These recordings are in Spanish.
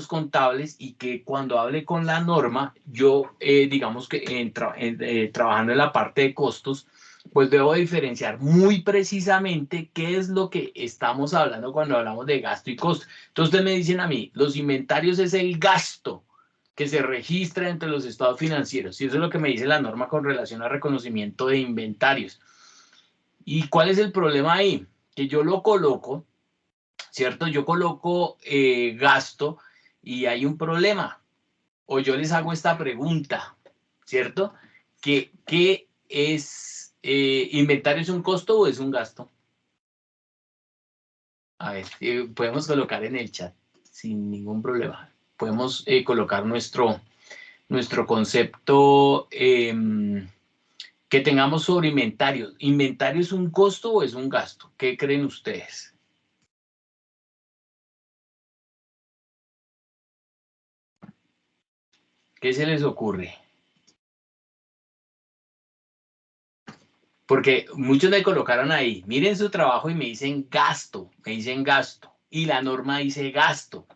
contables y que cuando hable con la norma, yo, digamos que trabajando en la parte de costos, pues debo diferenciar muy precisamente qué es lo que estamos hablando cuando hablamos de gasto y costo. Entonces ustedes me dicen a mí, los inventarios es el gasto que se registra entre los estados financieros, y eso es lo que me dice la norma con relación al reconocimiento de inventarios. ¿Y cuál es el problema ahí? Que yo lo coloco, ¿cierto? Yo coloco gasto y hay un problema. O yo les hago esta pregunta, ¿cierto? ¿Qué es inventario? ¿Es un costo o es un gasto? A ver, podemos colocar en el chat sin ningún problema. Podemos colocar nuestro concepto que tengamos sobre inventario. ¿Inventario es un costo o es un gasto? ¿Qué creen ustedes? ¿Qué se les ocurre? Porque muchos me colocaron ahí, miren su trabajo y me dicen gasto, y la norma dice gasto,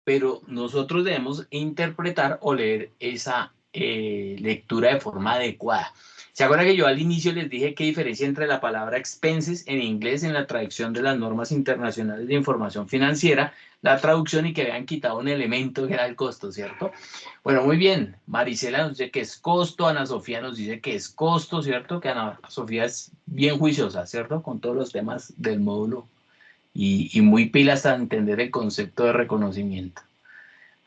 pero nosotros debemos interpretar o leer esa lectura de forma adecuada. ¿Se acuerdan que yo al inicio les dije qué diferencia entre la palabra expenses en inglés en la traducción de las normas internacionales de información financiera, la traducción y que habían quitado un elemento que era el costo, ¿cierto? Bueno, muy bien. Marisela nos dice que es costo, Ana Sofía nos dice que es costo, ¿cierto? Que Ana Sofía es bien juiciosa, ¿cierto? Con todos los temas del módulo y muy pila hasta entender el concepto de reconocimiento.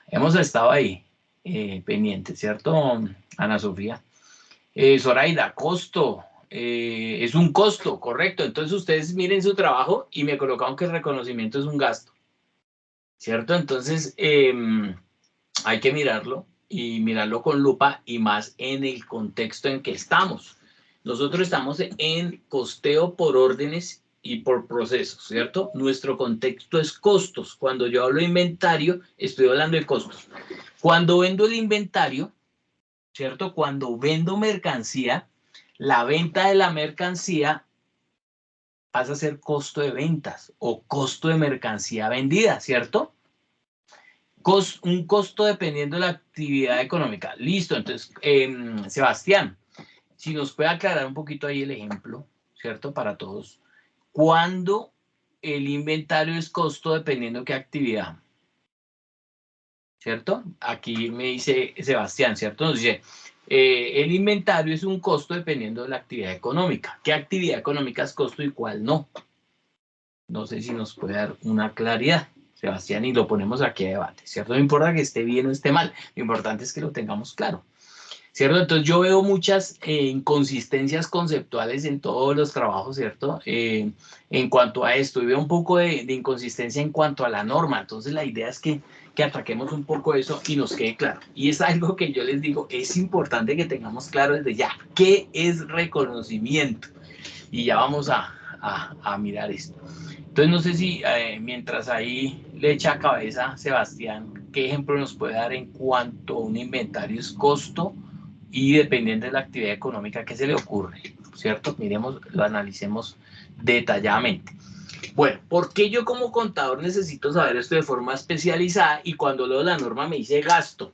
Hemos estado ahí pendientes, ¿cierto, Ana Sofía? Zoraida, costo. Es un costo, correcto. Entonces ustedes miren su trabajo y me colocaron que el reconocimiento es un gasto, ¿cierto? Entonces hay que mirarlo y mirarlo con lupa y más en el contexto en que estamos. Nosotros estamos en costeo por órdenes y por procesos, ¿cierto? Nuestro contexto es costos. Cuando yo hablo de inventario, estoy hablando de costos. Cuando vendo el inventario, ¿cierto? Cuando vendo mercancía, la venta de la mercancía pasa a ser costo de ventas o costo de mercancía vendida, ¿cierto? Un costo dependiendo de la actividad económica. Listo, entonces, Sebastián, si nos puede aclarar un poquito ahí el ejemplo, ¿cierto? Para todos. ¿Cuándo el inventario es costo dependiendo de qué actividad? ¿Cierto? Aquí me dice Sebastián, ¿cierto? Nos dice, el inventario es un costo dependiendo de la actividad económica. ¿Qué actividad económica es costo y cuál no? No sé si nos puede dar una claridad, Sebastián, y lo ponemos aquí a debate, ¿cierto? No importa que esté bien o esté mal, lo importante es que lo tengamos claro, ¿cierto? Entonces yo veo muchas inconsistencias conceptuales en todos los trabajos, ¿cierto? En cuanto a esto, y veo un poco de inconsistencia en cuanto a la norma, entonces la idea es que ataquemos un poco eso y nos quede claro. Y es algo que yo les digo, es importante que tengamos claro desde ya, ¿qué es reconocimiento? Y ya vamos a mirar esto. Entonces, no sé si mientras ahí le echa cabeza Sebastián, ¿qué ejemplo nos puede dar en cuanto a un inventario es costo y dependiendo de la actividad económica que se le ocurre? ¿Cierto? Miremos, lo analicemos detalladamente. Bueno, ¿por qué yo como contador necesito saber esto de forma especializada y cuando leo la norma me dice gasto?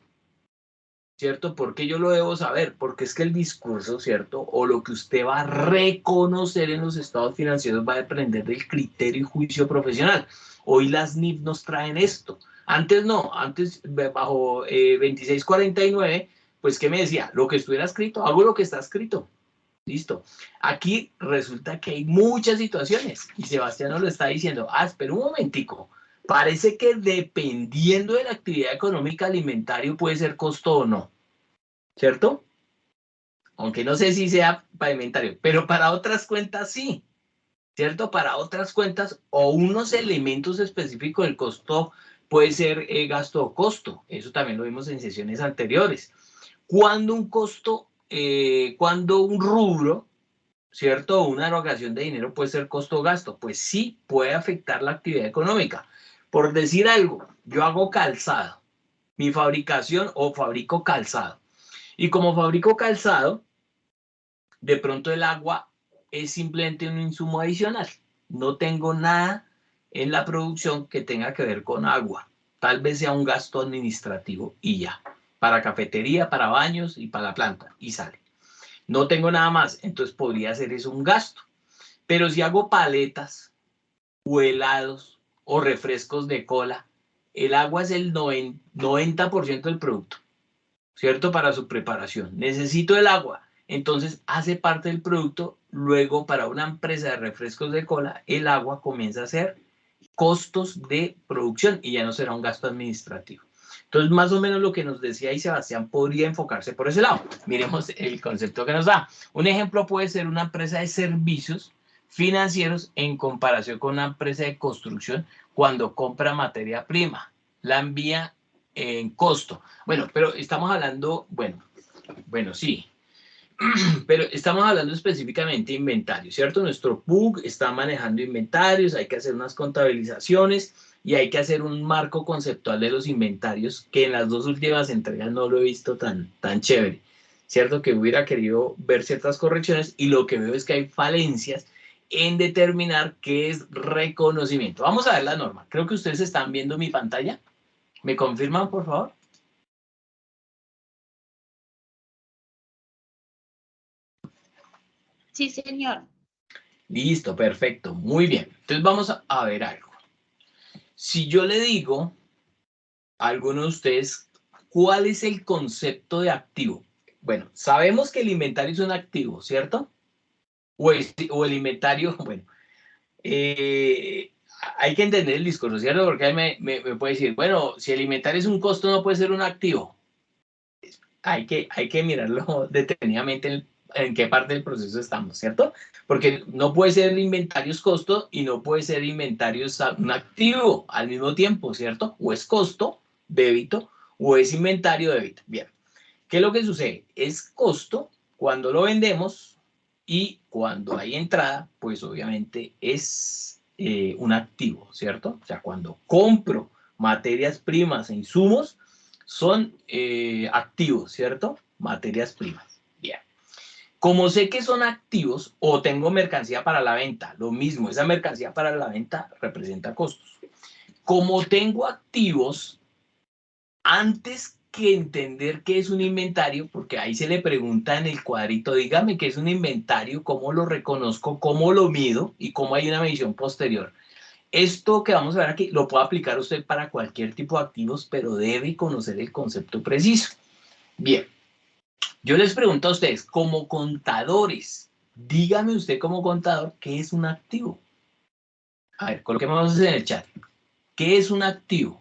¿Cierto? ¿Por qué yo lo debo saber? Porque es que el discurso, ¿cierto? O lo que usted va a reconocer en los estados financieros va a depender del criterio y juicio profesional. Hoy las NIF nos traen esto. Antes no, antes bajo 2649, pues ¿qué me decía? Lo que estuviera escrito, hago lo que está escrito. Listo. Aquí resulta que hay muchas situaciones y Sebastián nos lo está diciendo. Ah, espera un momentico. Parece que dependiendo de la actividad económica alimentario puede ser costo o no, ¿cierto? Aunque no sé si sea para inventario, pero para otras cuentas sí, ¿cierto? Para otras cuentas o unos elementos específicos del costo puede ser gasto o costo. Eso también lo vimos en sesiones anteriores. Cuando un costo, cuando un rubro, ¿cierto? Una erogación de dinero puede ser costo o gasto. Pues sí, puede afectar la actividad económica. Por decir algo, yo hago calzado, mi fabricación o fabrico calzado. Y como fabrico calzado, de pronto el agua es simplemente un insumo adicional. No tengo nada en la producción que tenga que ver con agua. Tal vez sea un gasto administrativo y ya. Para cafetería, para baños y para la planta. Y sale. No tengo nada más. Entonces podría ser eso un gasto. Pero si hago paletas o helados o refrescos de cola, el agua es el 90% del producto, ¿cierto? Para su preparación. Necesito el agua. Entonces hace parte del producto. Luego para una empresa de refrescos de cola, el agua comienza a ser costos de producción y ya no será un gasto administrativo. Entonces, más o menos lo que nos decía ahí Sebastián podría enfocarse por ese lado. Miremos el concepto que nos da. Un ejemplo puede ser una empresa de servicios financieros en comparación con una empresa de construcción cuando compra materia prima. La envía en costo. Bueno, pero estamos hablando, bueno, sí, pero estamos hablando específicamente de inventario, ¿cierto? Nuestro PUG está manejando inventarios, hay que hacer unas contabilizaciones y hay que hacer un marco conceptual de los inventarios, que en las dos últimas entregas no lo he visto tan chévere, ¿cierto? Que hubiera querido ver ciertas correcciones y lo que veo es que hay falencias en determinar qué es reconocimiento. Vamos a ver la norma. Creo que ustedes están viendo mi pantalla. ¿Me confirman, por favor? Sí, señor. Listo, perfecto, muy bien. Entonces vamos a ver algo. Si yo le digo a alguno de ustedes, ¿cuál es el concepto de activo? Bueno, sabemos que el inventario es un activo, ¿cierto? O el inventario, bueno, hay que entender el discurso, ¿cierto? Porque ahí me puede decir, bueno, si el inventario es un costo, no puede ser un activo. Hay que mirarlo detenidamente en qué parte del proceso estamos, ¿cierto? Porque no puede ser inventarios costo y no puede ser inventarios un activo al mismo tiempo, ¿cierto? O es costo, débito, o es inventario, débito. Bien, ¿qué es lo que sucede? Es costo cuando lo vendemos y cuando hay entrada, pues obviamente es un activo, ¿cierto? O sea, cuando compro materias primas e insumos, son activos, ¿cierto? Materias primas. Bien. Como sé que son activos o tengo mercancía para la venta, lo mismo, esa mercancía para la venta representa costos. Como tengo activos, antes que entender qué es un inventario, porque ahí se le pregunta en el cuadrito, dígame qué es un inventario, cómo lo reconozco, cómo lo mido y cómo hay una medición posterior. Esto que vamos a ver aquí lo puede aplicar usted para cualquier tipo de activos, pero debe conocer el concepto preciso. Bien, yo les pregunto a ustedes, como contadores, dígame usted como contador, ¿qué es un activo? A ver, coloquemos en el chat. ¿Qué es un activo?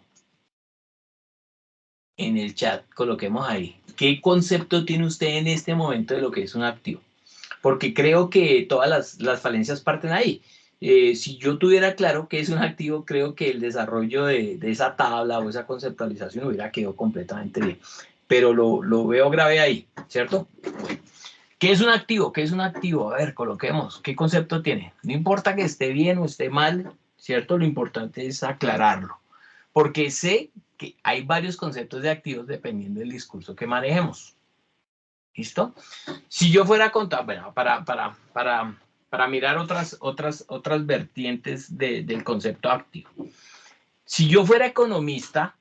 En el chat, coloquemos ahí. ¿Qué concepto tiene usted en este momento de lo que es un activo? Porque creo que todas las falencias parten ahí. Si yo tuviera claro qué es un activo, creo que el desarrollo de esa tabla o esa conceptualización hubiera quedado completamente bien. Pero lo veo grave ahí, ¿cierto? ¿Qué es un activo? ¿Qué es un activo? A ver, coloquemos. ¿Qué concepto tiene? No importa que esté bien o esté mal, ¿cierto? Lo importante es aclararlo. Porque sé que hay varios conceptos de activos dependiendo del discurso que manejemos. ¿Listo? Si yo fuera contador, bueno, para mirar otras vertientes del concepto activo. Si yo fuera economista,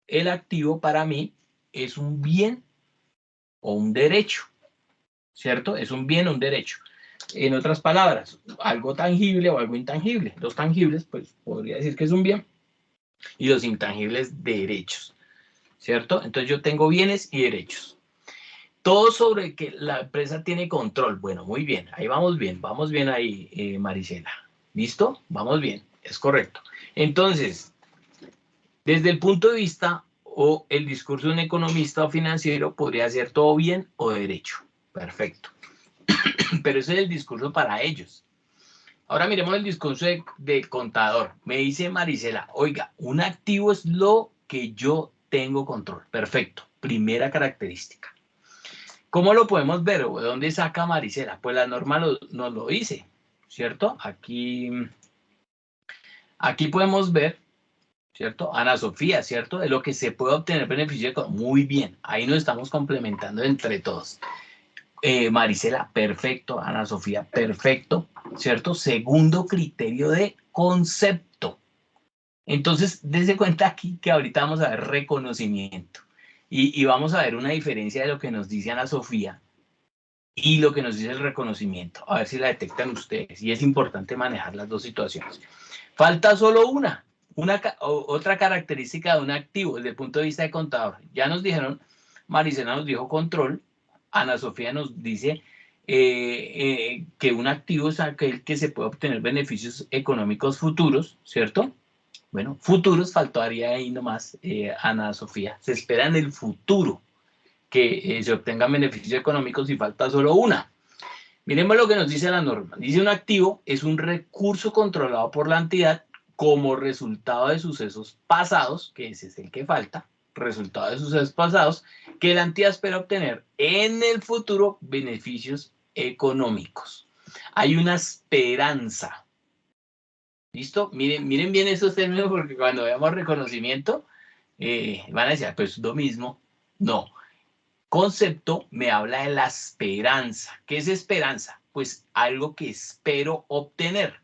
el activo para mí es un bien o un derecho, ¿cierto? Es un bien o un derecho. En otras palabras, algo tangible o algo intangible. Los tangibles, pues podría decir que es un bien y los intangibles, derechos, ¿cierto? Entonces yo tengo bienes y derechos. Todo sobre que la empresa tiene control. Bueno, muy bien, ahí vamos bien ahí, Marisela. ¿Listo? Vamos bien, es correcto. Entonces, desde el punto de vista o el discurso de un economista o financiero, podría ser todo bien o derecho. Perfecto. Pero ese es el discurso para ellos. Ahora miremos el discurso de contador. Me dice Marisela, oiga, un activo es lo que yo tengo control. Perfecto. Primera característica. ¿Cómo lo podemos ver? ¿De dónde saca Marisela? Pues la norma nos lo dice, ¿cierto? Aquí podemos ver, ¿cierto? Ana Sofía, ¿cierto? De lo que se puede obtener beneficio de... Muy bien, ahí nos estamos complementando entre todos. Marisela, perfecto. Ana Sofía, perfecto, ¿cierto? Segundo criterio de concepto. Entonces, dése cuenta aquí que ahorita vamos a ver reconocimiento. Y vamos a ver una diferencia de lo que nos dice Ana Sofía y lo que nos dice el reconocimiento. A ver si la detectan ustedes. Y es importante manejar las dos situaciones. Falta solo otra característica de un activo desde el punto de vista de contador. Ya nos dijeron, Marisela nos dijo control, Ana Sofía nos dice que un activo es aquel que se puede obtener beneficios económicos futuros, ¿cierto? Bueno, futuros, faltaría ahí nomás, Ana Sofía. Se espera en el futuro que se obtengan beneficios económicos y falta solo una. Miremos lo que nos dice la norma. Dice un activo es un recurso controlado por la entidad como resultado de sucesos pasados, que ese es el que falta, resultado de sucesos pasados, que la entidad espera obtener en el futuro beneficios económicos. Hay una esperanza. ¿Listo? Miren bien esos términos porque cuando veamos reconocimiento van a decir, pues lo mismo. No. Concepto me habla de la esperanza. ¿Qué es esperanza? Pues algo que espero obtener.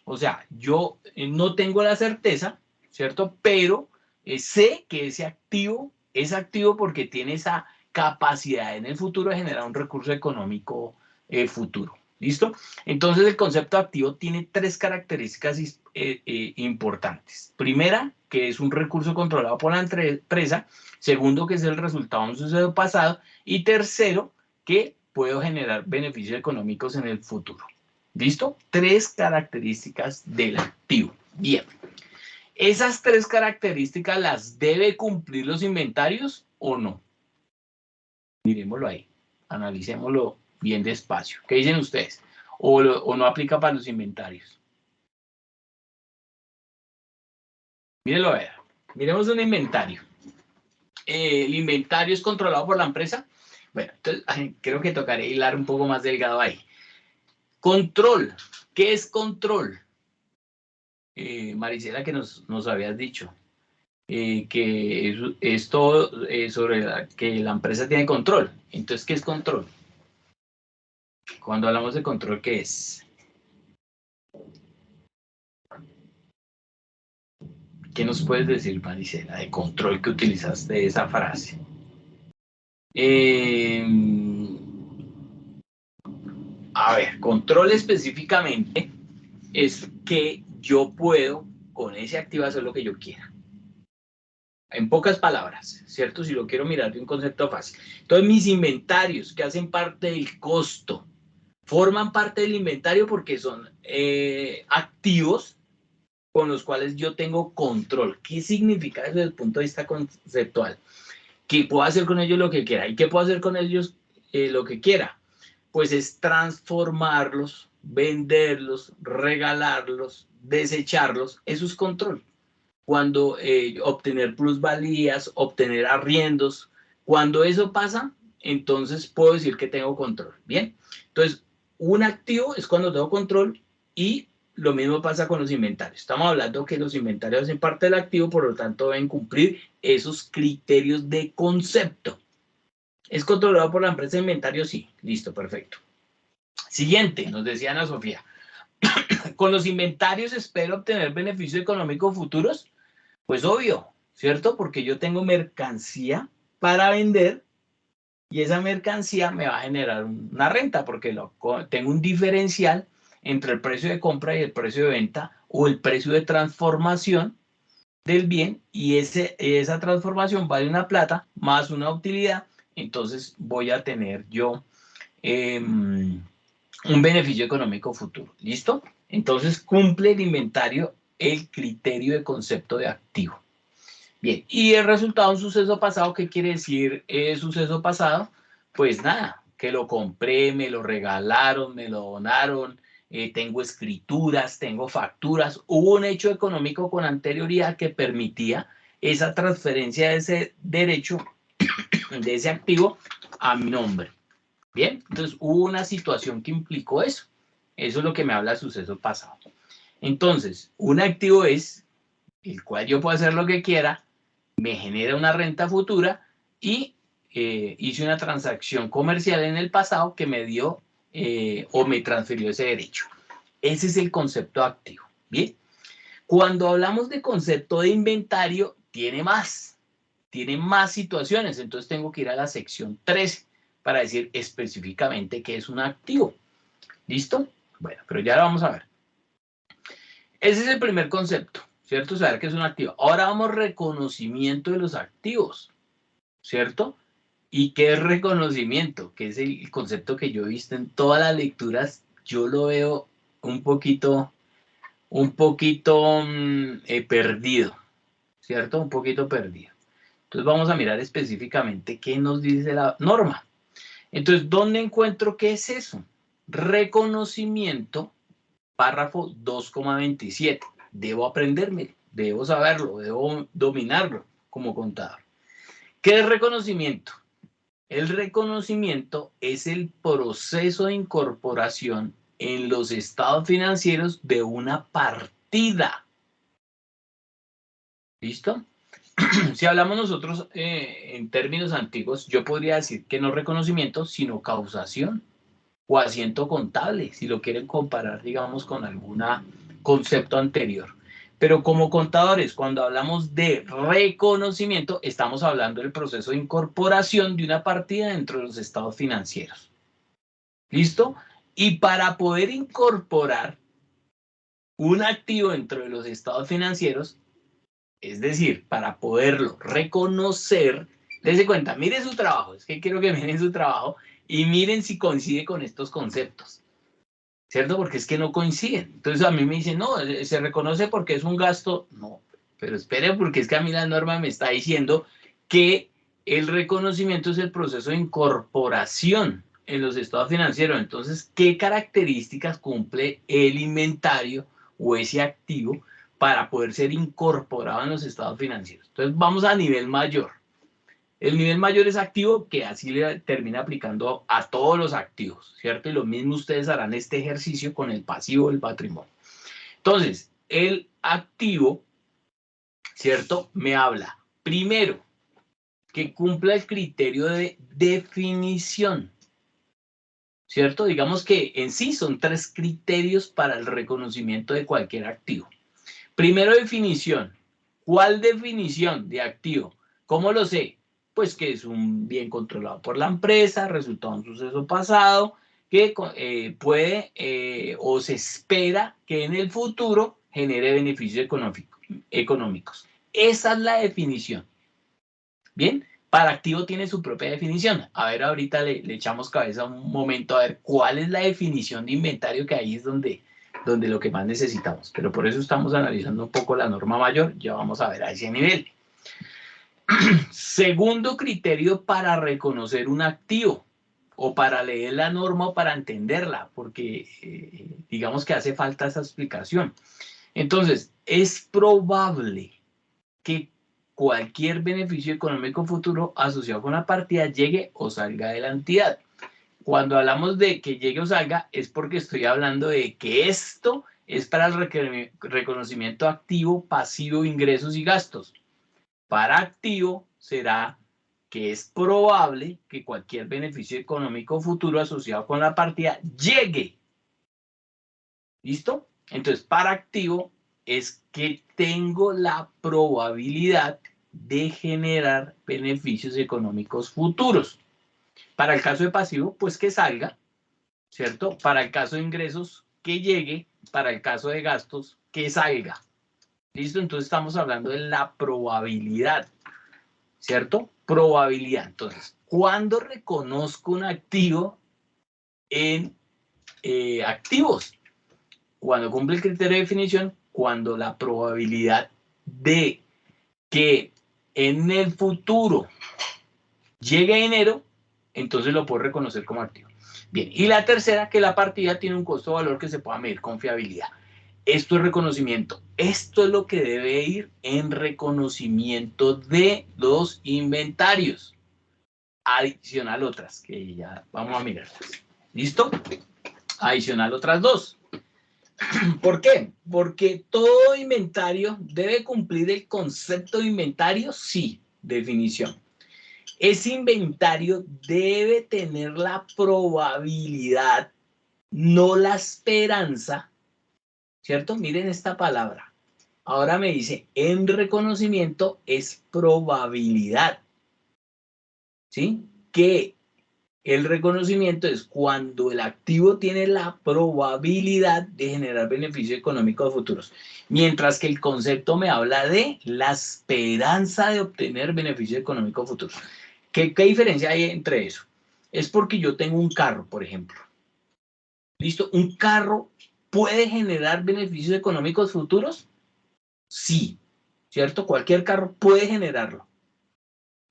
O sea, yo no tengo la certeza, ¿cierto? Pero sé que ese activo es activo porque tiene esa capacidad en el futuro de generar un recurso económico futuro. ¿Listo? Entonces el concepto activo tiene tres características importantes. Primera, que es un recurso controlado por la empresa. Segundo, que es el resultado de un suceso pasado. Y tercero, que puedo generar beneficios económicos en el futuro. ¿Listo? Tres características del activo. Bien. ¿Esas tres características las debe cumplir los inventarios o no? Miremoslo ahí. Analicémoslo bien despacio. ¿Qué dicen ustedes? ¿O no aplica para los inventarios? Mírenlo a ver. Miremos un inventario. ¿El inventario es controlado por la empresa? Bueno, entonces creo que tocaré hilar un poco más delgado ahí. Control. ¿Qué es control? Marisela, que nos habías dicho. Que es todo sobre que la empresa tiene control. Entonces, ¿qué es control? Cuando hablamos de control, ¿qué es? ¿Qué nos puedes decir, Marisela, de control que utilizaste de esa frase? A ver, control específicamente es que yo puedo con ese activo hacer lo que yo quiera. En pocas palabras, ¿cierto? Si lo quiero mirar de un concepto fácil. Entonces, mis inventarios que hacen parte del costo, forman parte del inventario porque son activos con los cuales yo tengo control. ¿Qué significa eso desde el punto de vista conceptual? Que puedo hacer con ellos lo que quiera. ¿Y qué puedo hacer con ellos lo que quiera? Pues es transformarlos, venderlos, regalarlos, desecharlos. Eso es control. Cuando obtener plusvalías, obtener arriendos, cuando eso pasa, entonces puedo decir que tengo control. Bien, entonces un activo es cuando tengo control y lo mismo pasa con los inventarios. Estamos hablando que los inventarios hacen parte del activo, por lo tanto deben cumplir esos criterios de concepto. ¿Es controlado por la empresa de inventario? Sí, listo, perfecto. Siguiente, nos decía Ana Sofía. ¿Con los inventarios espero obtener beneficios económicos futuros? Pues obvio, ¿cierto? Porque yo tengo mercancía para vender y esa mercancía me va a generar una renta porque tengo un diferencial entre el precio de compra y el precio de venta o el precio de transformación del bien y esa transformación vale una plata más una utilidad, entonces voy a tener yo un beneficio económico futuro. ¿Listo? Entonces cumple el inventario el criterio de concepto de activo. Bien, y el resultado de un suceso pasado, ¿qué quiere decir suceso pasado? Pues nada, que lo compré, me lo regalaron, me lo donaron, tengo escrituras, tengo facturas, hubo un hecho económico con anterioridad que permitía esa transferencia de ese derecho, de ese activo, a mi nombre. Bien, entonces hubo una situación que implicó eso. Eso es lo que me habla de suceso pasado. Entonces, un activo es el cual yo puedo hacer lo que quiera, me genera una renta futura y hice una transacción comercial en el pasado que me dio o me transfirió ese derecho. Ese es el concepto activo. Bien. Cuando hablamos de concepto de inventario, tiene más situaciones, entonces tengo que ir a la sección 13 para decir específicamente qué es un activo. ¿Listo? Bueno, pero ya lo vamos a ver. Ese es el primer concepto, ¿cierto? Saber qué es un activo. Ahora vamos a reconocimiento de los activos, ¿cierto? ¿Y qué es reconocimiento? Que es el concepto que yo he visto en todas las lecturas. Yo lo veo un poquito perdido, ¿cierto? Un poquito perdido. Entonces vamos a mirar específicamente qué nos dice la norma. Entonces, ¿dónde encuentro qué es eso? Reconocimiento, párrafo 2,27. Debo aprenderme, debo saberlo, debo dominarlo como contador. ¿Qué es reconocimiento? El reconocimiento es el proceso de incorporación en los estados financieros de una partida. ¿Listo? Si hablamos nosotros en términos antiguos, yo podría decir que no reconocimiento, sino causación o asiento contable, si lo quieren comparar, digamos, con algún concepto anterior. Pero como contadores, cuando hablamos de reconocimiento, estamos hablando del proceso de incorporación de una partida dentro de los estados financieros. ¿Listo? Y para poder incorporar un activo dentro de los estados financieros, es decir, para poderlo reconocer, dense cuenta, miren su trabajo, es que quiero que miren su trabajo y miren si coincide con estos conceptos, ¿cierto? Porque es que no coinciden. Entonces a mí me dicen, no, se reconoce porque es un gasto. No, pero espere, porque es que a mí la norma me está diciendo que el reconocimiento es el proceso de incorporación en los estados financieros. Entonces, ¿qué características cumple el inventario o ese activo para poder ser incorporado en los estados financieros? Entonces, vamos a nivel mayor. El nivel mayor es activo, que así le termina aplicando a todos los activos, ¿cierto? Y lo mismo ustedes harán este ejercicio con el pasivo del patrimonio. Entonces, el activo, ¿cierto? Me habla, primero, que cumpla el criterio de definición, ¿cierto? Digamos que en sí son 3 criterios para el reconocimiento de cualquier activo. Primero, definición. ¿Cuál definición de activo? ¿Cómo lo sé? Pues que es un bien controlado por la empresa, resultado de un suceso pasado, que puede o se espera que en el futuro genere beneficios económicos. Esa es la definición. Bien, para activo tiene su propia definición. A ver, ahorita le echamos cabeza un momento a ver cuál es la definición de inventario, que ahí es donde lo que más necesitamos. Pero por eso estamos analizando un poco la norma mayor, ya vamos a ver a ese nivel. Segundo criterio para reconocer un activo, o para leer la norma o para entenderla, porque digamos que hace falta esa explicación. Entonces, es probable que cualquier beneficio económico futuro asociado con la partida llegue o salga de la entidad. Cuando hablamos de que llegue o salga, es porque estoy hablando de que esto es para el reconocimiento activo, pasivo, ingresos y gastos. Para activo será que es probable que cualquier beneficio económico futuro asociado con la partida llegue. ¿Listo? Entonces, para activo es que tengo la probabilidad de generar beneficios económicos futuros. Para el caso de pasivo, pues que salga, ¿cierto? Para el caso de ingresos, que llegue. Para el caso de gastos, que salga. ¿Listo? Entonces estamos hablando de la probabilidad, ¿cierto? Probabilidad. Entonces, ¿cuándo reconozco un activo en activos? Cuando cumple el criterio de definición, cuando la probabilidad de que en el futuro llegue dinero, entonces lo puedo reconocer como activo. Bien, y la tercera, que la partida tiene un costo de valor que se pueda medir con fiabilidad. Esto es reconocimiento. Esto es lo que debe ir en reconocimiento de los inventarios. Adicional otras, que ya vamos a mirar. ¿Listo? Adicional otras 2. ¿Por qué? Porque todo inventario debe cumplir el concepto de inventario, sí, definición. Ese inventario debe tener la probabilidad, no la esperanza, ¿cierto? Miren esta palabra. Ahora me dice, en reconocimiento es probabilidad, ¿sí? Que el reconocimiento es cuando el activo tiene la probabilidad de generar beneficios económicos futuros, mientras que el concepto me habla de la esperanza de obtener beneficios económicos futuros. ¿Qué diferencia hay entre eso? Es porque yo tengo un carro, por ejemplo. ¿Listo? ¿Un carro puede generar beneficios económicos futuros? Sí, ¿cierto? Cualquier carro puede generarlo,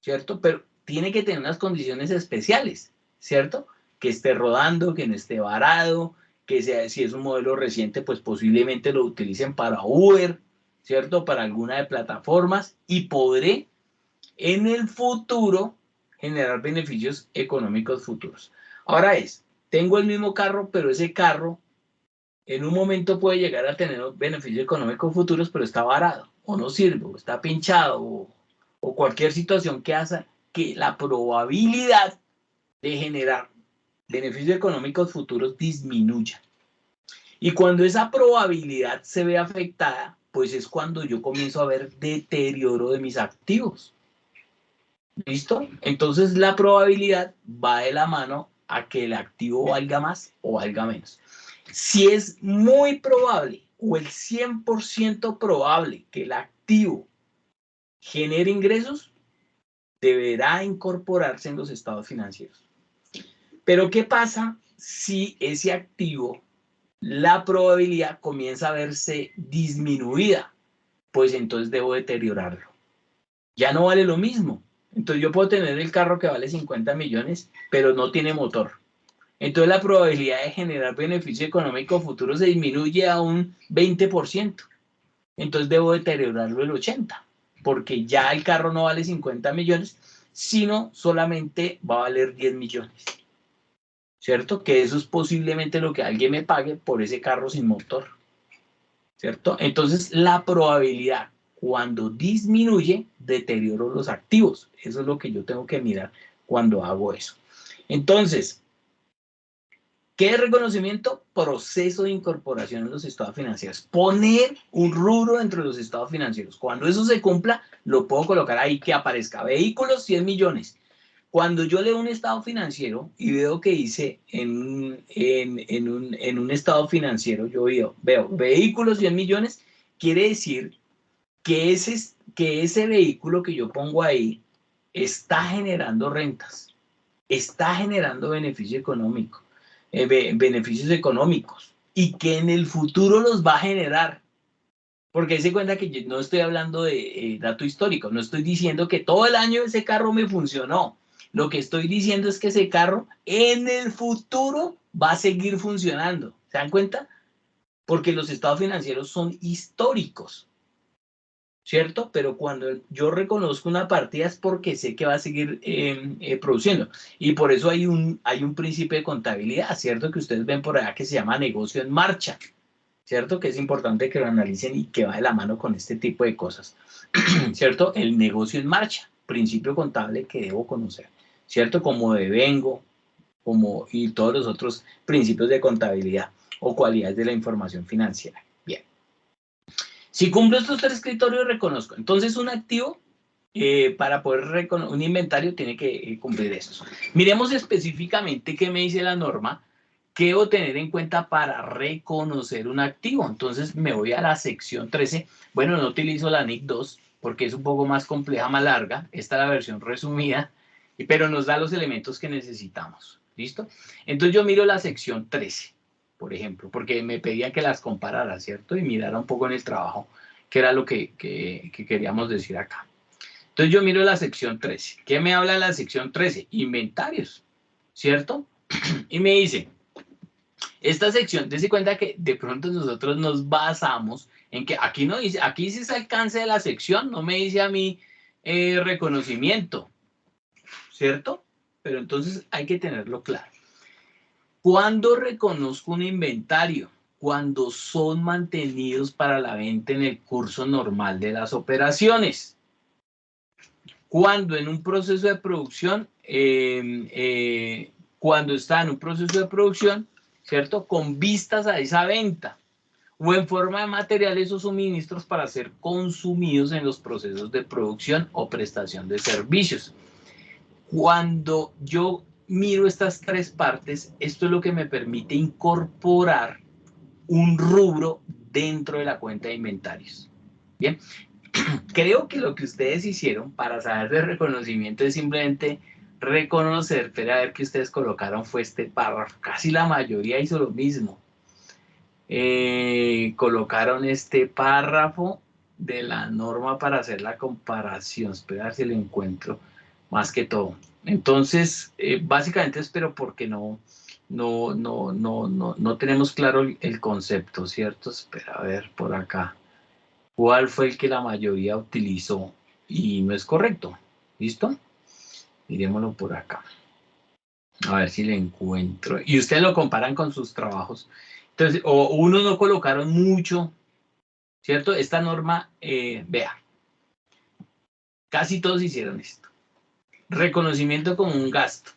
¿cierto? Pero tiene que tener unas condiciones especiales, ¿cierto? Que esté rodando, que no esté varado, que sea, si es un modelo reciente, pues posiblemente lo utilicen para Uber, ¿cierto? Para alguna de plataformas y podré en el futuro generar beneficios económicos futuros. Ahora tengo el mismo carro, pero ese carro en un momento puede llegar a tener beneficios económicos futuros, pero está varado, o no sirve, o está pinchado, o cualquier situación que haga que la probabilidad de generar beneficios económicos futuros disminuya. Y cuando esa probabilidad se ve afectada, pues es cuando yo comienzo a ver deterioro de mis activos. ¿Listo? Entonces la probabilidad va de la mano a que el activo valga más o valga menos. Si es muy probable o el 100% probable que el activo genere ingresos, deberá incorporarse en los estados financieros. Pero ¿qué pasa si ese activo, la probabilidad comienza a verse disminuida? Pues entonces debo deteriorarlo. Ya no vale lo mismo. Entonces yo puedo tener el carro que vale 50 millones, pero no tiene motor. Entonces la probabilidad de generar beneficio económico futuro se disminuye a un 20%. Entonces debo deteriorarlo el 80%, porque ya el carro no vale 50 millones, sino solamente va a valer 10 millones. ¿Cierto? Que eso es posiblemente lo que alguien me pague por ese carro sin motor. ¿Cierto? Entonces la probabilidad cuando disminuye, deterioro los activos. Eso es lo que yo tengo que mirar cuando hago eso. Entonces, ¿qué es reconocimiento? Proceso de incorporación en los estados financieros. Poner un rubro dentro de los estados financieros. Cuando eso se cumpla, lo puedo colocar ahí que aparezca. Vehículos, 100 millones. Cuando yo leo un estado financiero y veo que dice en un estado financiero, yo veo vehículos 100 millones, quiere decir que ese vehículo que yo pongo ahí está generando rentas, está generando beneficios económicos y que en el futuro los va a generar. Porque se cuenta que no estoy hablando de dato histórico, no estoy diciendo que todo el año ese carro me funcionó. Lo que estoy diciendo es que ese carro en el futuro va a seguir funcionando. ¿Se dan cuenta? Porque los estados financieros son históricos, ¿cierto? Pero cuando yo reconozco una partida es porque sé que va a seguir produciendo. Y por eso hay un principio de contabilidad, ¿cierto? Que ustedes ven por allá que se llama negocio en marcha, ¿cierto? Que es importante que lo analicen y que va de la mano con este tipo de cosas, ¿cierto? El negocio en marcha, principio contable que debo conocer, ¿cierto? Como devengo, y todos los otros principios de contabilidad o cualidades de la información financiera. Bien. Si cumplo estos tres criterios, reconozco. Entonces, un activo, para poder reconocer un inventario, tiene que cumplir estos. Miremos específicamente qué me dice la norma, qué debo tener en cuenta para reconocer un activo. Entonces, me voy a la sección 13. Bueno, no utilizo la NIC 2 porque es un poco más compleja, más larga. Esta es la versión resumida, pero nos da los elementos que necesitamos. ¿Listo? Entonces, yo miro la sección 13. Por ejemplo, porque me pedían que las comparara, ¿cierto? Y mirara un poco en el trabajo, que era lo que queríamos decir acá. Entonces yo miro la sección 13. ¿Qué me habla la sección 13? Inventarios, ¿cierto? Y me dice, esta sección, dése cuenta que de pronto nosotros nos basamos en que aquí no dice, aquí dice ese alcance de la sección, no me dice a mí reconocimiento, ¿cierto? Pero entonces hay que tenerlo claro. ¿Cuándo reconozco un inventario? Cuando son mantenidos para la venta en el curso normal de las operaciones. Cuando en un proceso de producción, cuando está en un proceso de producción, ¿cierto? Con vistas a esa venta. o en forma de materiales o suministros para ser consumidos en los procesos de producción o prestación de servicios. Cuando yo miro estas tres partes, esto es lo que me permite incorporar un rubro dentro de la cuenta de inventarios. Bien, creo que lo que ustedes hicieron para saber de reconocimiento es simplemente reconocer, pero a ver que ustedes colocaron fue este párrafo. Casi la mayoría hizo lo mismo. Colocaron este párrafo de la norma para hacer la comparación. Espera a ver si lo encuentro más que todo. Entonces, básicamente es pero porque no tenemos claro el concepto, ¿cierto? Espera a ver por acá. ¿Cuál fue el que la mayoría utilizó? Y no es correcto. ¿Listo? Miremoslo por acá. A ver si le encuentro. Y ustedes lo comparan con sus trabajos. Entonces, o unos no colocaron mucho, ¿cierto? Esta norma, vea, casi todos hicieron esto. Reconocimiento como un gasto.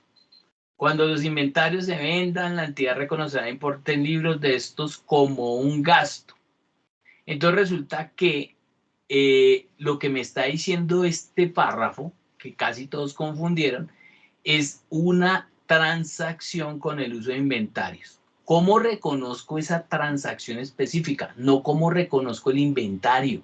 Cuando los inventarios se vendan, la entidad reconocerá importe en libros de estos como un gasto. Entonces resulta que lo que me está diciendo este párrafo, que casi todos confundieron, es una transacción con el uso de inventarios. ¿Cómo reconozco esa transacción específica? No cómo reconozco el inventario,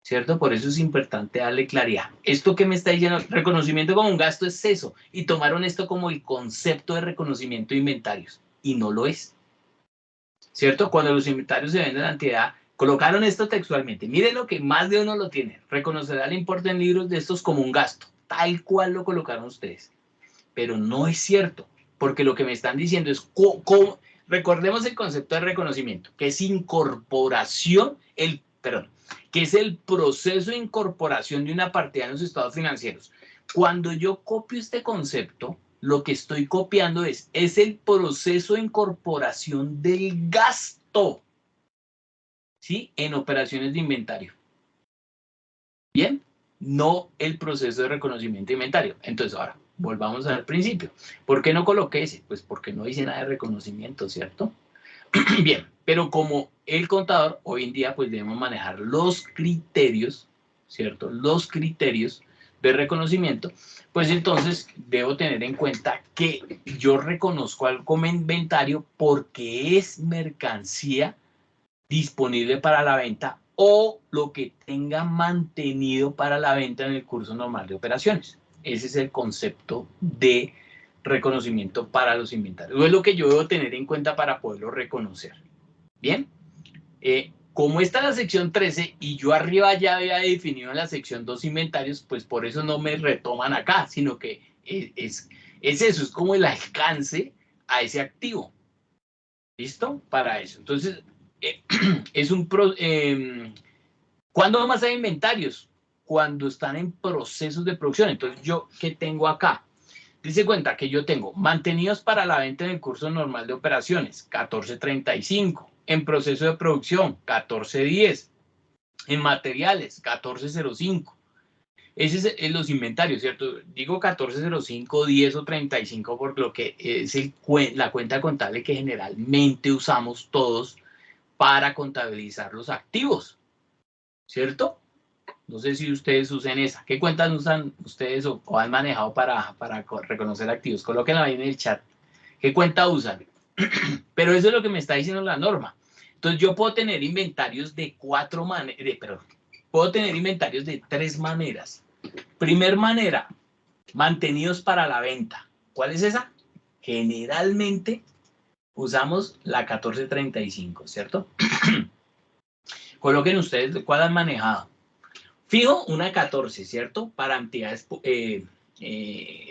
¿cierto? Por eso es importante darle claridad. Esto que me está diciendo, reconocimiento como un gasto es eso, y tomaron esto como el concepto de reconocimiento de inventarios, y no lo es, ¿cierto? Cuando los inventarios se venden a la entidad, colocaron esto textualmente. Miren lo que más de uno lo tiene. Reconocerá el importe en libros de estos como un gasto, tal cual lo colocaron ustedes. Pero no es cierto, porque lo que me están diciendo es, recordemos el concepto de reconocimiento, que es incorporación, que es el proceso de incorporación de una partida en los estados financieros. Cuando yo copio este concepto, lo que estoy copiando es el proceso de incorporación del gasto, ¿sí? En operaciones de inventario. Bien, no el proceso de reconocimiento de inventario. Entonces, ahora, volvamos al principio. ¿Por qué no coloqué ese? Pues porque no hice nada de reconocimiento, ¿cierto? Bien, pero como el contador, hoy en día, pues debemos manejar los criterios, ¿cierto? Los criterios de reconocimiento, pues entonces debo tener en cuenta que yo reconozco algo como inventario porque es mercancía disponible para la venta o lo que tenga mantenido para la venta en el curso normal de operaciones. Ese es el concepto de reconocimiento para los inventarios. Es lo que yo debo tener en cuenta para poderlo reconocer. Bien, como está la sección 13 y yo arriba ya había definido en la sección 2 inventarios, pues por eso no me retoman acá, sino que es eso, es como el alcance a ese activo. ¿Listo? Para eso. Entonces, es un... ¿Cuándo vamos a hacer inventarios? Cuando están en procesos de producción. Entonces, ¿yo qué tengo acá? Dice cuenta que yo tengo mantenidos para la venta en el curso normal de operaciones, 1435. En proceso de producción, 1410. En materiales, 1405. Ese es los inventarios, ¿cierto? Digo 1405, 10 o 35 porque lo que es la cuenta contable que generalmente usamos todos para contabilizar los activos, ¿cierto? No sé si ustedes usen esa. ¿Qué cuentas usan ustedes o han manejado para reconocer activos? Colóquenla ahí en el chat. ¿Qué cuenta usan? Pero eso es lo que me está diciendo la norma. Entonces yo puedo tener inventarios de puedo tener inventarios de 3 maneras. Primer manera, mantenidos para la venta. ¿Cuál es esa? Generalmente usamos la 1435, ¿cierto? Coloquen ustedes cuál han manejado. Fijo, una 14, ¿cierto? Para entidades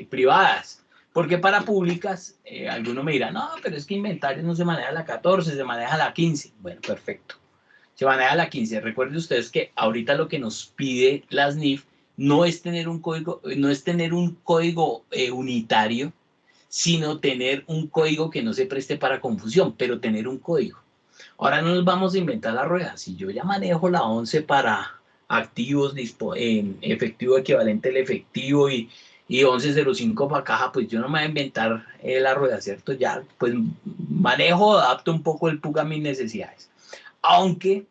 privadas. Porque para públicas, alguno me dirá, no, pero es que inventarios no se maneja la 14, se maneja la 15. Bueno, perfecto. Se maneja la 15. Recuerden ustedes que ahorita lo que nos pide las NIF no es tener un código, unitario, sino tener un código que no se preste para confusión, pero tener un código. Ahora no nos vamos a inventar la rueda. Si yo ya manejo la 11 para activos, efectivo equivalente al efectivo y 1105 para caja, pues yo no me voy a inventar la rueda, ¿cierto? Ya, pues manejo, adapto un poco el PUG a mis necesidades. aunque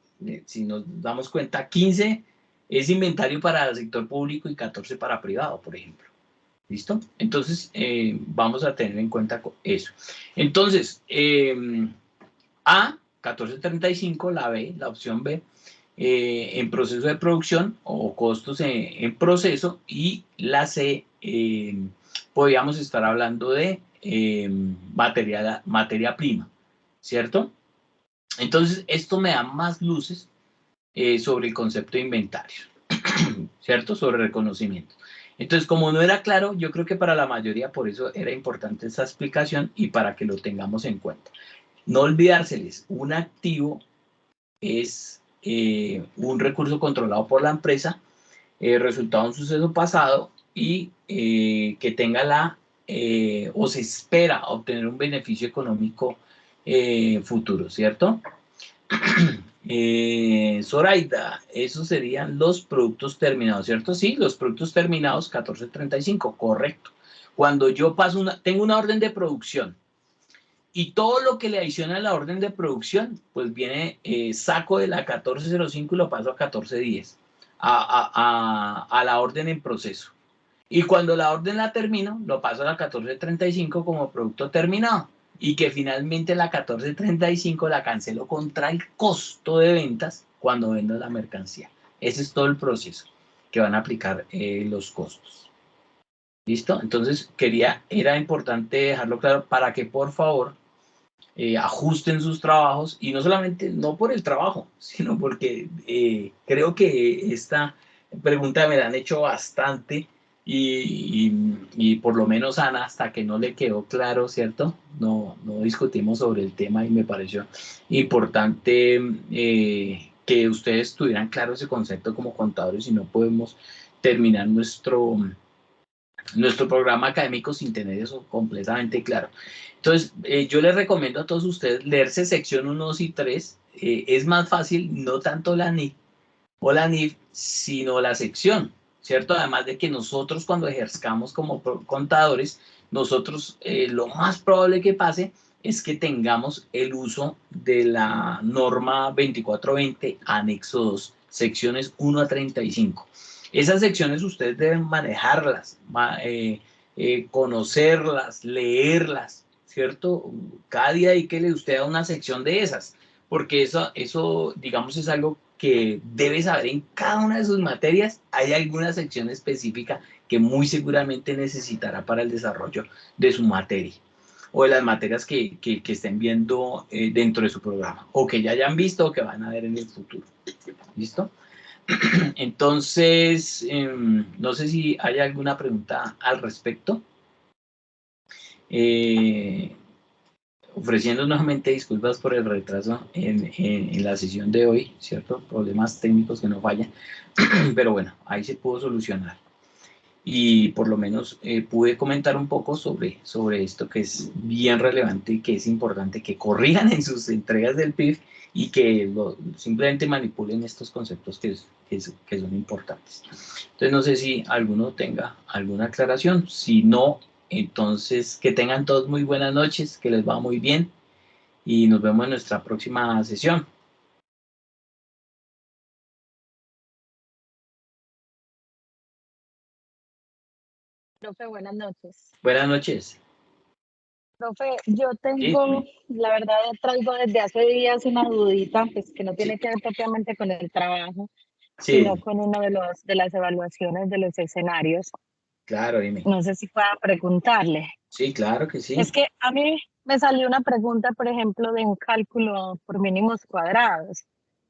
si nos damos cuenta, 15 es inventario para el sector público y 14 para privado, por ejemplo. ¿Listo? Entonces, vamos a tener en cuenta eso. Entonces, A, 1435, la B, la opción B, en proceso de producción o costos en proceso, y la C, podríamos estar hablando de materia prima, ¿cierto? Entonces, esto me da más luces sobre el concepto de inventario, ¿cierto? Sobre reconocimiento. Entonces, como no era claro, yo creo que para la mayoría por eso era importante esta explicación y para que lo tengamos en cuenta. No olvidárseles, un activo es un recurso controlado por la empresa, resultado de un suceso pasado y que tenga o se espera obtener un beneficio económico futuro, ¿cierto? Zoraida, esos serían los productos terminados, ¿cierto? Sí, los productos terminados 1435, correcto. Cuando yo tengo una orden de producción y todo lo que le adiciona a la orden de producción, pues viene, saco de la 1405 y lo paso a 1410, a la orden en proceso. Y cuando la orden la termino, lo paso a la 1435 como producto terminado. Y que finalmente la 1435 la cancelo contra el costo de ventas cuando vendo la mercancía. Ese es todo el proceso que van a aplicar los costos. ¿Listo? Entonces, era importante dejarlo claro para que por favor ajusten sus trabajos, y no solamente, no por el trabajo, sino porque creo que esta pregunta me la han hecho bastante y por lo menos Ana, hasta que no le quedó claro, ¿cierto? No discutimos sobre el tema y me pareció importante que ustedes tuvieran claro ese concepto como contadores, y no podemos terminar nuestro programa académico sin tener eso completamente claro. Entonces, yo les recomiendo a todos ustedes leerse sección 1, 2 y 3. Es más fácil, no tanto la NIF o la NIF, sino la sección, ¿cierto? Además de que nosotros cuando ejerzcamos como contadores, nosotros lo más probable que pase es que tengamos el uso de la norma 2420, anexo 2, secciones 1 a 35. Esas secciones ustedes deben manejarlas, conocerlas, leerlas, ¿cierto? Cada día dedíquele usted a una sección de esas, porque eso, digamos, es algo que debe saber en cada una de sus materias. Hay alguna sección específica que muy seguramente necesitará para el desarrollo de su materia o de las materias que estén viendo dentro de su programa, o que ya hayan visto o que van a ver en el futuro. ¿Listo? Entonces, no sé si hay alguna pregunta al respecto. Ofreciendo nuevamente disculpas por el retraso en la sesión de hoy, ¿cierto? Problemas técnicos que no fallan, pero bueno, ahí se pudo solucionar. Y por lo menos pude comentar un poco sobre esto que es bien relevante y que es importante que corrijan en sus entregas del PIB y que simplemente manipulen estos conceptos que son importantes. Entonces no sé si alguno tenga alguna aclaración. Si no, entonces que tengan todos muy buenas noches, que les va muy bien y nos vemos en nuestra próxima sesión. Profe, buenas noches. Buenas noches. Profe, yo Sí, tengo, la verdad, traigo desde hace días una dudita, pues que no tiene sí, que ver propiamente con el trabajo, sino sí, con uno de las evaluaciones de los escenarios. claro, dime. No sé si pueda preguntarle. Sí, claro que Es sí. que a mí me salió una pregunta, por ejemplo, de un cálculo por mínimos cuadrados.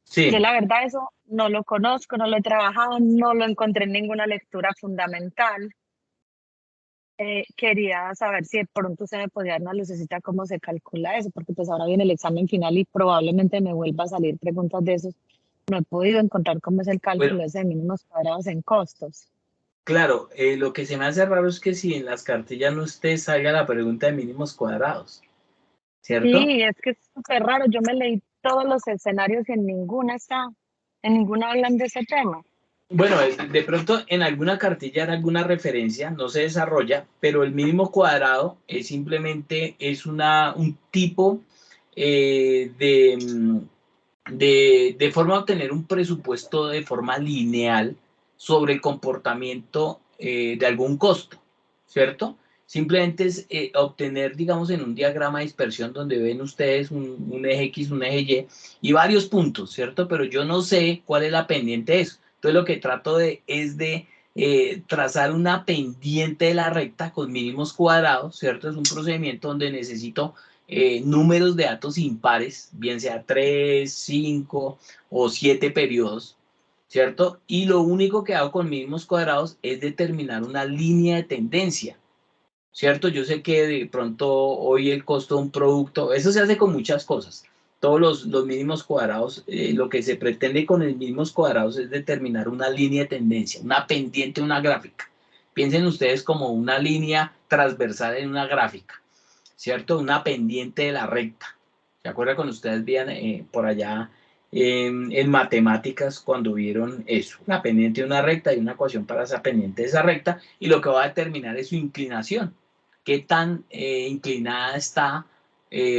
Yo Sí. la verdad eso no lo conozco, no lo he trabajado, no lo encontré en ninguna lectura fundamental. Quería saber si de pronto usted me podía dar una lucecita cómo se calcula eso, porque pues ahora viene el examen final y probablemente me vuelva a salir preguntas de esos. No he podido encontrar cómo es el Bueno, cálculo ese de mínimos cuadrados en costos. claro, lo que se me hace raro es que si en las cartillas no usted salga la pregunta de mínimos cuadrados, ¿cierto? Sí, es que es súper raro. Yo me leí todos los escenarios y en ninguna hablan de ese tema. Bueno, de pronto en alguna cartilla, en alguna referencia, no se desarrolla, pero el mínimo cuadrado es simplemente un tipo de de forma a obtener un presupuesto de forma lineal sobre el comportamiento de algún costo, ¿cierto? Simplemente es obtener, digamos, en un diagrama de dispersión donde ven ustedes un eje X, un eje Y y varios puntos, ¿cierto? Pero yo no sé cuál es la pendiente de eso. Entonces lo que trato es de trazar una pendiente de la recta con mínimos cuadrados, ¿cierto? Es un procedimiento donde necesito números de datos impares, bien sea 3, 5 o 7 periodos, ¿cierto? Y lo único que hago con mínimos cuadrados es determinar una línea de tendencia, ¿cierto? Yo sé que de pronto hoy el costo de un producto, eso se hace con muchas cosas. Todos los mínimos cuadrados, lo que se pretende con los mínimos cuadrados es determinar una línea de tendencia, una pendiente, una gráfica. Piensen ustedes como una línea transversal en una gráfica, ¿cierto? Una pendiente de la recta. ¿Se acuerdan cuando ustedes veían por allá en matemáticas cuando vieron eso? Una pendiente de una recta y una ecuación para esa pendiente de esa recta, y lo que va a determinar es su inclinación. Qué tan inclinada está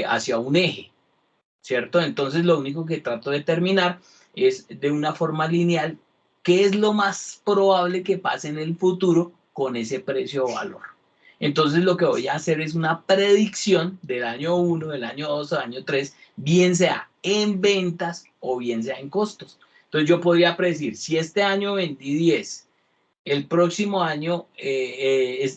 hacia un eje, ¿cierto? Entonces lo único que trato de determinar es de una forma lineal qué es lo más probable que pase en el futuro con ese precio o valor. Entonces lo que voy a hacer es una predicción del año 1, del año 2, del año 3, bien sea en ventas o bien sea en costos. Entonces yo podría predecir, si este año vendí 10, el próximo año,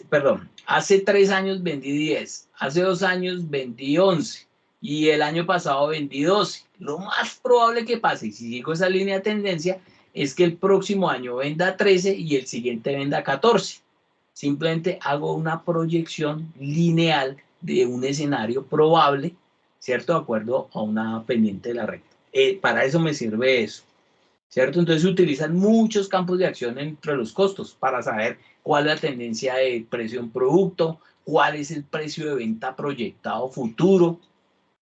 perdón, hace 3 años vendí 10, hace 2 años vendí 11 y el año pasado vendí 12. Lo más probable que pase, y si sigo esa línea de tendencia, es que el próximo año venda 13 y el siguiente venda 14. Simplemente hago una proyección lineal de un escenario probable, ¿cierto? De acuerdo a una pendiente de la recta. Para eso me sirve eso, ¿cierto? Entonces se utilizan muchos campos de acción entre los costos para saber cuál es la tendencia de precio de un producto, cuál es el precio de venta proyectado futuro,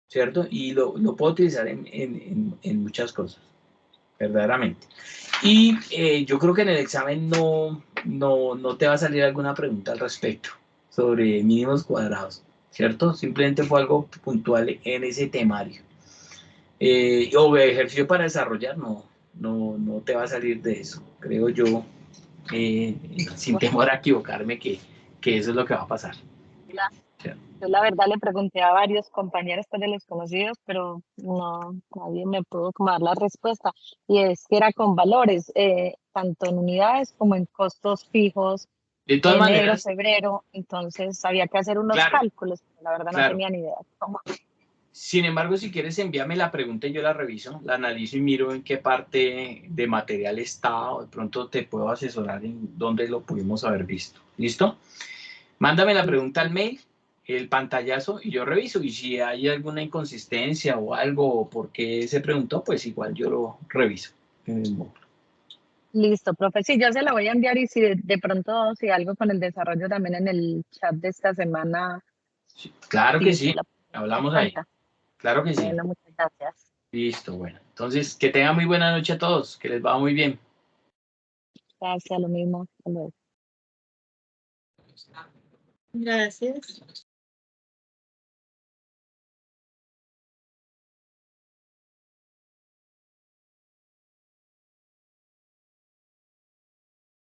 ¿cierto? Y lo puedo utilizar en muchas cosas, verdaderamente. Y yo creo que en el examen no te va a salir alguna pregunta al respecto sobre mínimos cuadrados, ¿cierto? Simplemente fue algo puntual en ese temario. O ejercicio para desarrollar, no te va a salir de eso, creo yo, sin temor a equivocarme, que eso es lo que va a pasar. Yo la verdad le pregunté a varios compañeros pues, de los conocidos, pero no, nadie me pudo como dar la respuesta. Y es que era con valores, tanto en unidades como en costos fijos, De todas enero, maneras, febrero, entonces había que hacer unos claro, cálculos, pero la verdad no claro. tenía ni idea cómo. Sin embargo, si quieres envíame la pregunta y yo la reviso, la analizo y miro en qué parte de material está, o de pronto te puedo asesorar en dónde lo pudimos haber visto. ¿Listo? Mándame la pregunta al mail, el pantallazo, y yo reviso. Y si hay alguna inconsistencia o algo, o por qué se preguntó, pues igual yo lo reviso. Listo, profe. Sí, yo se la voy a enviar y si de pronto, si algo con el desarrollo también en el chat de esta semana, Sí, claro que sí, se sí, la pongo en hablamos ahí. cuenta. Claro que sí. Bueno, muchas gracias. Listo, bueno. Entonces, que tengan muy buena noche a todos, que les va muy bien. Gracias, lo mismo. Hasta luego. Gracias.